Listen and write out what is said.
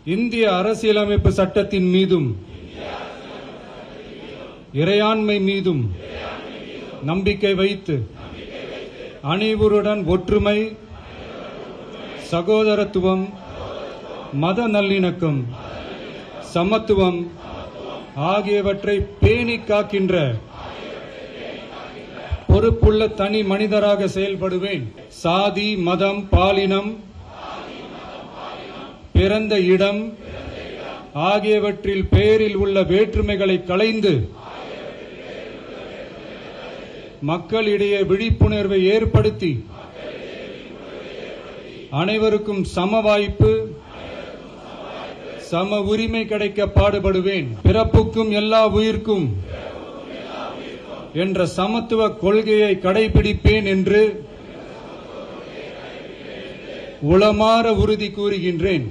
இந்திய அரசியலமைப்பு சட்டத்தின் மீதும் இறையாண்மை மீதும் நம்பிக்கை வைத்து அனைவருடன் ஒற்றுமை, சகோதரத்துவம், மத நல்லிணக்கம், சமத்துவம் ஆகியவற்றை பேணிக் காக்கின்ற பொறுப்புள்ள தனி மனிதராக செயல்படுவேன். சாதி, மதம், பாலினம், பிறந்த இடம் ஆகியவற்றில் பெயரில் உள்ள வேற்றுமைகளை களைந்து மக்களிடையே விழிப்புணர்வை ஏற்படுத்தி அனைவருக்கும் சம வாய்ப்பு, சம உரிமை கிடைக்க பாடுபடுவேன். பிறப்புக்கும் எல்லா உயிர்க்கும் என்ற சமத்துவ கொள்கையை கடைபிடிப்பேன் என்று உளமாற உறுதி கூறுகின்றேன்.